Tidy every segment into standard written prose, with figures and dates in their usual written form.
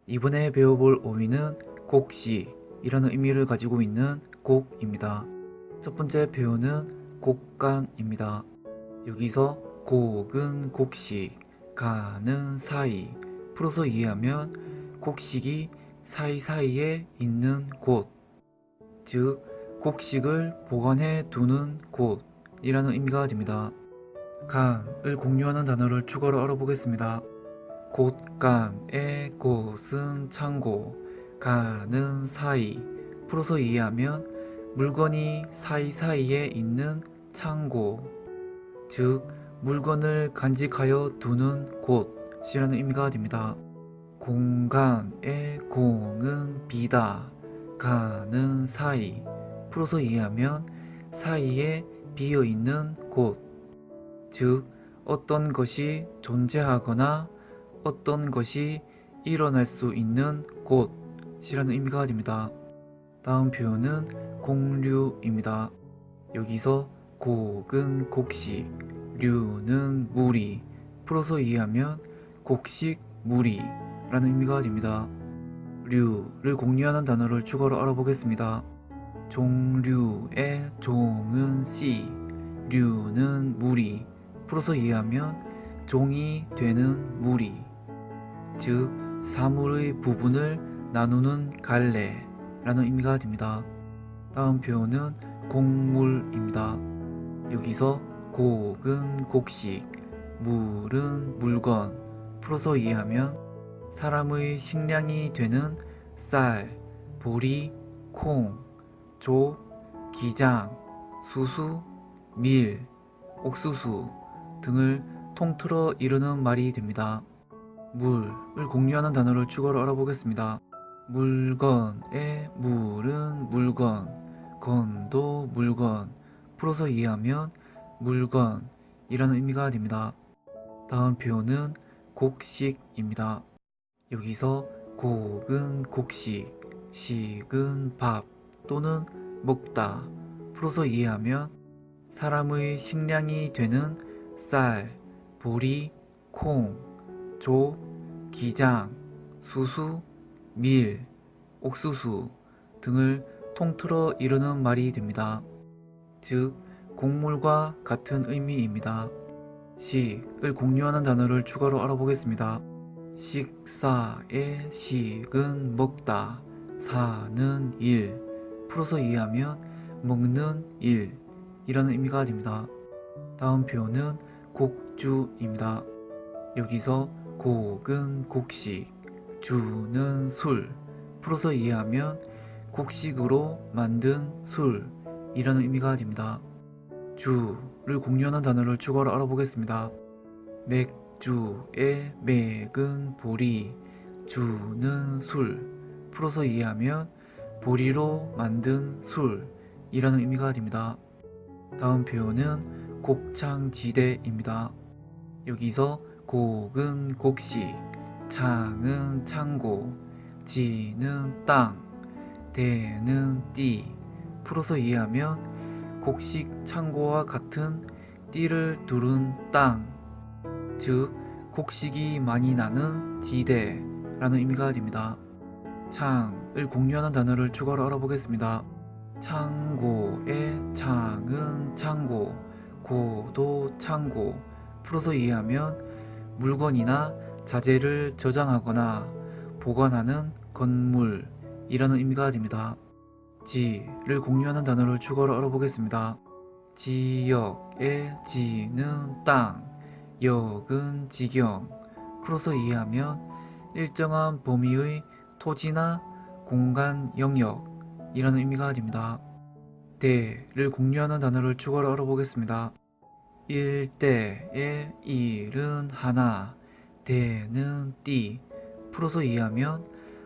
이번에 배워볼 어휘는 곡식이라는 의미를 가지고 있는 곡입니다. 첫 번째 표현은 곡간입니다. 여기서 곡은 곡식, 간은 사이, 풀어서 이해하면 곡식이 사이사이에 있는 곳, 즉 곡식을 보관해 두는 곳이라는 의미가 됩니다. 간을 공유하는 단어를 추가로 알아보겠습니다. 곳간의 곳은 창고, 간은 사이, 풀어서 이해하면 물건이 사이사이에 있는 창고, 즉 물건을 간직하여 두는 곳이라는 의미가 됩니다. 공간의 공은 비다, 간은 사이, 풀어서 이해하면 사이에 비어있는 곳, 즉 어떤 것이 존재하거나 어떤 것이 일어날 수 있는 곳이라는 의미가 됩니다. 다음 표현은 공류입니다. 여기서 곡은 곡식, 류는 무리, 풀어서 이해하면 곡식 무리라는 의미가 됩니다. 류를 공유하는 단어를 추가로 알아보겠습니다. 종류의 종은 씨, 류는 무리, 풀어서 이해하면 종이 되는 무리, 즉 사물의 부분을 나누는 갈래라는 의미가 됩니다. 다음 표현은 곡물입니다. 여기서 곡은 곡식, 물은 물건, 풀어서 이해하면 사람의 식량이 되는 쌀, 보리, 콩, 조, 기장, 수수, 밀, 옥수수 등을 통틀어 이루는 말이 됩니다. 물을 공유하는 단어를 추가로 알아보겠습니다. 물건의 물은 물건, 건도 물건, 풀어서 이해하면 물건이라는 의미가 됩니다. 다음 표현은 곡식입니다. 여기서 곡은 곡식, 식은 밥 또는 먹다, 풀어서 이해하면 사람의 식량이 되는 쌀, 보리, 콩, 조, 기장, 수수, 밀, 옥수수 등을 통틀어 이루는 말이 됩니다. 즉 곡물과 같은 의미입니다. 식을 공유하는 단어를 추가로 알아보겠습니다. 식사의 식은 먹다, 사는 일, 풀어서 이해하면 먹는 일이라는 의미가 됩니다. 다음 표현은 곡주입니다. 여기서 곡은 곡식, 주는 술, 풀어서 이해하면 곡식으로 만든 술이라는 의미가 됩니다. 주를 공유하는 단어를 추가로 알아보겠습니다. 맥주의 맥은 보리, 주는 술, 풀어서 이해하면 보리로 만든 술이라는 의미가 됩니다. 다음 표현은 곡창지대입니다. 여기서 곡은 곡식, 창은 창고, 지는 땅, 대는 띠, 풀어서 이해하면 곡식 창고와 같은 띠를 두른 땅, 즉 곡식이 많이 나는 지대라는 의미가 됩니다. 창을 공유하는 단어를 추가로 알아보겠습니다. 창고의 창은 창고, 고도 창고, 풀어서 이해하면 물건이나 자재를 저장하거나 보관하는 건물이라는 의미가 됩니다. 지를 공유하는 단어를 추가로 알아보겠습니다. 지역의 지는 땅, 역은 지경, 풀어서 이해하면 일정한 범위의 토지나 공간 영역이라는 의미가 됩니다. 대를 공유하는 단어를 추가로 알아보겠습니다. 일대의 일은 하나, 대는 띠, 풀어서 이해하면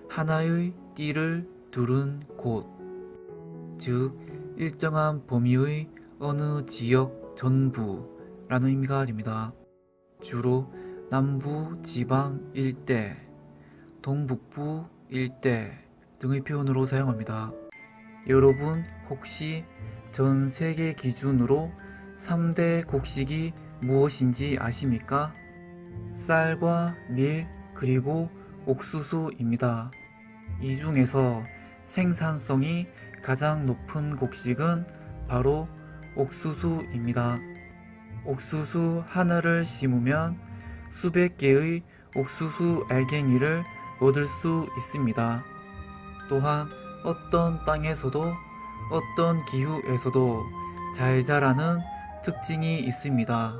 하나의 띠를 두른 곳, 즉 일정한 범위의 어느 지역 전부라는 의미가 됩니다. 주로 남부 지방 일대, 동북부 일대 등의 표현으로 사용합니다. 여러분 혹시 전 세계 기준으로 3대 곡식이 무엇인지 아십니까? 쌀과 밀 그리고 옥수수입니다. 이 중에서 생산성이 가장 높은 곡식은 바로 옥수수입니다. 옥수수 하나를 심으면 수백 개의 옥수수 알갱이를 얻을 수 있습니다. 또한 어떤 땅에서도 어떤 기후에서도 잘 자라는 특징이 있습니다.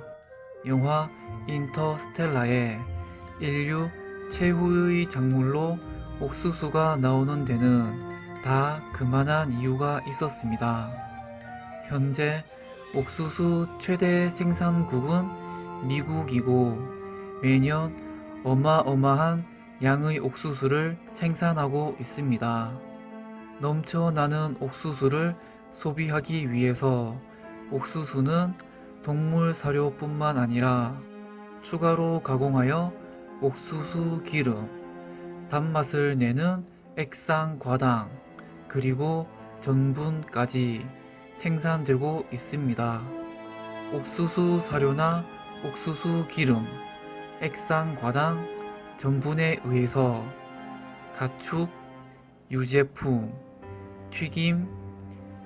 영화 인터스텔라에 인류 최후의 작물로 옥수수가 나오는 데는 다 그만한 이유가 있었습니다. 현재 옥수수 최대 생산국은 미국이고 매년 어마어마한 양의 옥수수를 생산하고 있습니다. 넘쳐나는 옥수수를 소비하기 위해서 옥수수는 동물 사료뿐만 아니라 추가로 가공하여 옥수수 기름, 단맛을 내는 액상과당, 그리고 전분까지 생산되고 있습니다. 옥수수 사료나 옥수수 기름, 액상과당, 전분에 의해서 가축, 유제품, 튀김,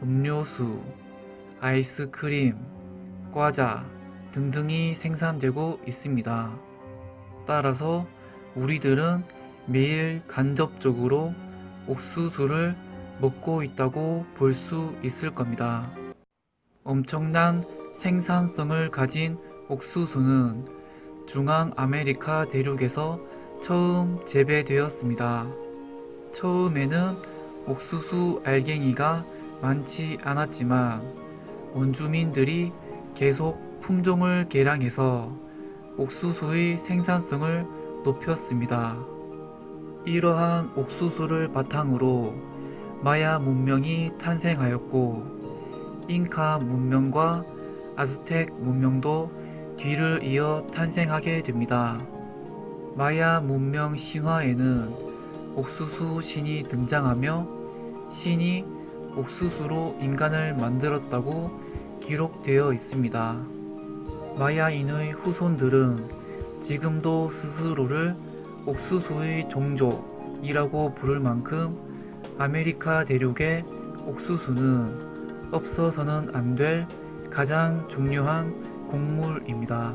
음료수, 아이스크림, 과자 등등이 생산되고 있습니다. 따라서 우리들은 매일 간접적으로 옥수수를 먹고 있다고 볼 수 있을 겁니다. 엄청난 생산성을 가진 옥수수는 중앙 아메리카 대륙에서 처음 재배되었습니다. 처음에는 옥수수 알갱이가 많지 않았지만 원주민들이 계속 품종을 개량해서 옥수수의 생산성을 높였습니다. 이러한 옥수수를 바탕으로 마야 문명이 탄생하였고 잉카 문명과 아즈텍 문명도 뒤를 이어 탄생하게 됩니다. 마야 문명 신화에는 옥수수 신이 등장하며 신이 옥수수로 인간을 만들었다고 기록되어 있습니다. 마야인의 후손들은 지금도 스스로를 옥수수의 종족이라고 부를 만큼 아메리카 대륙의 옥수수는 없어서는 안 될 가장 중요한 곡물입니다.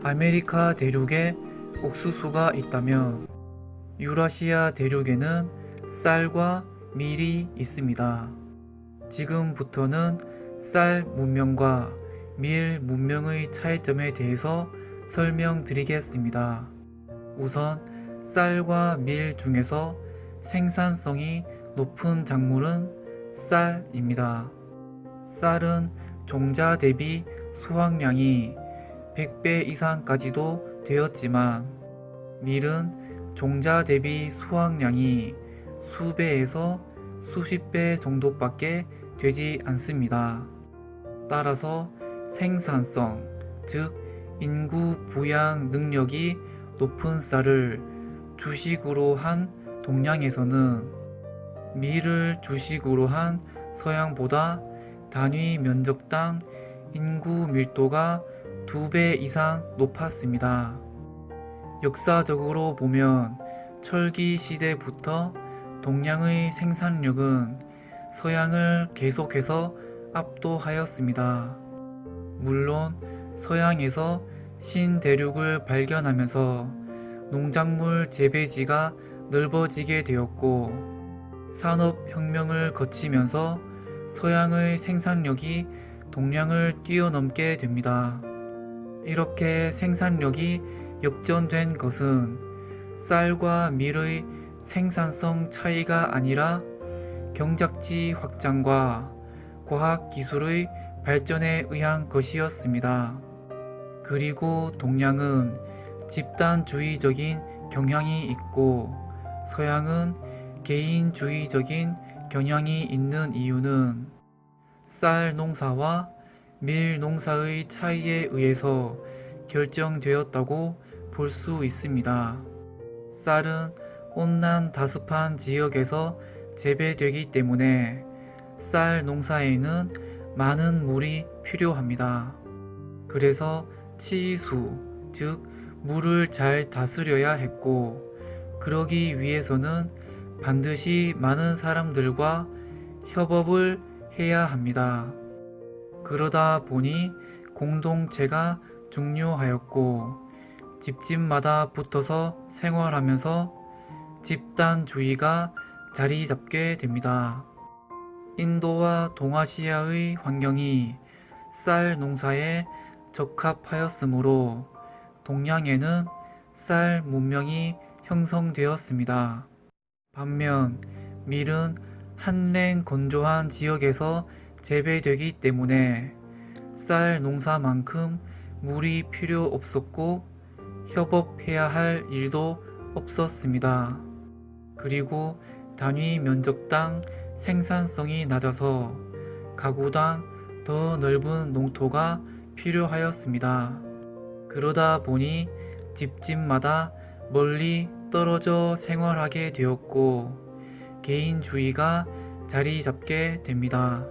아메리카 대륙에 옥수수가 있다면 유라시아 대륙에는 쌀과 밀이 있습니다. 지금부터는 쌀 문명과 밀 문명의 차이점에 대해서 설명드리겠습니다. 우선 쌀과 밀 중에서 생산성이 높은 작물은 쌀입니다. 쌀은 종자 대비 수확량이 100배 이상까지도 되었지만 밀은 종자 대비 수확량이 수배에서 수십 배 정도밖에 되지 않습니다. 따라서 생산성, 즉 인구 부양 능력이 높은 쌀을 주식으로 한 동양에서는 밀을 주식으로 한 서양보다 단위 면적당 인구 밀도가 2배 이상 높았습니다. 역사적으로 보면 철기 시대부터 동양의 생산력은 서양을 계속해서 압도하였습니다. 물론 서양에서 신대륙을 발견하면서 농작물 재배지가 넓어지게 되었고 산업혁명을 거치면서 서양의 생산력이 동양을 뛰어넘게 됩니다. 이렇게 생산력이 역전된 것은 쌀과 밀의 생산성 차이가 아니라 경작지 확장과 과학기술의 발전에 의한 것이었습니다. 그리고 동양은 집단주의적인 경향이 있고 서양은 개인주의적인 경향이 있는 이유는 쌀 농사와 밀 농사의 차이에 의해서 결정되었다고 볼 수 있습니다. 쌀은 온난 다습한 지역에서 재배되기 때문에 쌀 농사에는 많은 물이 필요합니다. 그래서 치수, 즉 물을 잘 다스려야 했고 그러기 위해서는 반드시 많은 사람들과 협업을 해야 합니다. 그러다 보니 공동체가 중요하였고 집집마다 붙어서 생활하면서 집단주의가 자리 잡게 됩니다. 인도와 동아시아의 환경이 쌀 농사에 적합하였으므로 동양에는 쌀 문명이 형성되었습니다. 반면 밀은 한랭 건조한 지역에서 재배되기 때문에 쌀 농사만큼 물이 필요 없었고 협업해야 할 일도 없었습니다. 그리고 단위 면적당 생산성이 낮아서 가구당 더 넓은 농토가 필요하였습니다. 그러다 보니 집집마다 멀리 떨어져 생활하게 되었고 개인주의가 자리 잡게 됩니다.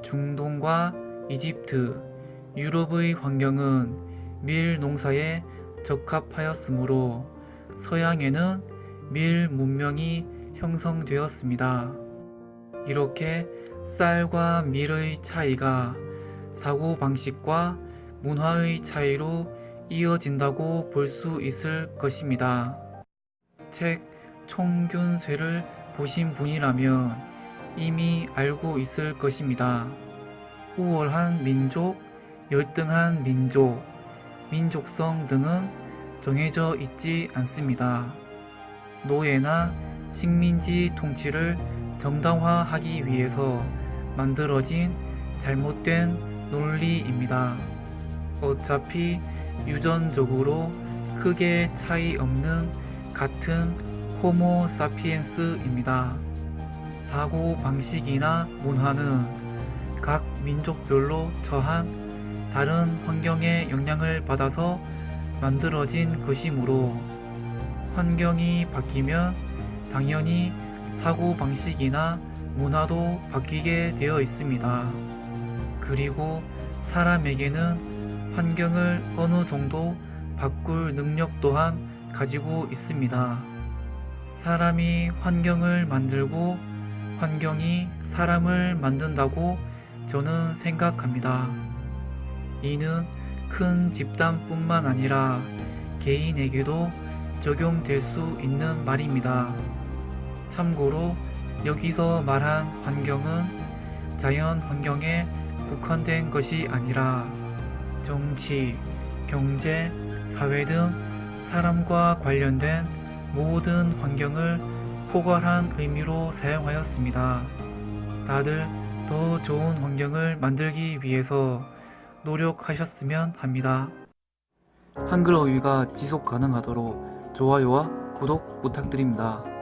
중동과 이집트, 유럽의 환경은 밀 농사에 적합하였으므로 서양에는 밀 문명이 형성되었습니다. 이렇게 쌀과 밀의 차이가 사고방식과 문화의 차이로 이어진다고 볼 수 있을 것입니다. 책 총균쇠를 보신 분이라면 이미 알고 있을 것입니다. 우월한 민족, 열등한 민족, 민족성 등은 정해져 있지 않습니다. 노예나 식민지 통치를 정당화하기 위해서 만들어진 잘못된 논리입니다. 어차피 유전적으로 크게 차이 없는 같은 호모 사피엔스입니다. 사고 방식이나 문화는 각 민족별로 처한 다른 환경의 영향을 받아서 만들어진 것이므로 환경이 바뀌면 당연히 사고 방식이나 문화도 바뀌게 되어 있습니다. 그리고 사람에게는 환경을 어느 정도 바꿀 능력 또한 가지고 있습니다. 사람이 환경을 만들고 환경이 사람을 만든다고 저는 생각합니다. 이는 큰 집단뿐만 아니라 개인에게도 적용될 수 있는 말입니다. 참고로 여기서 말한 환경은 자연 환경에 국한된 것이 아니라 정치, 경제, 사회 등 사람과 관련된 모든 환경을 포괄한 의미로 사용하였습니다. 다들 더 좋은 환경을 만들기 위해서 노력하셨으면 합니다. 한글어휘가 지속 가능하도록 좋아요와 구독 부탁드립니다.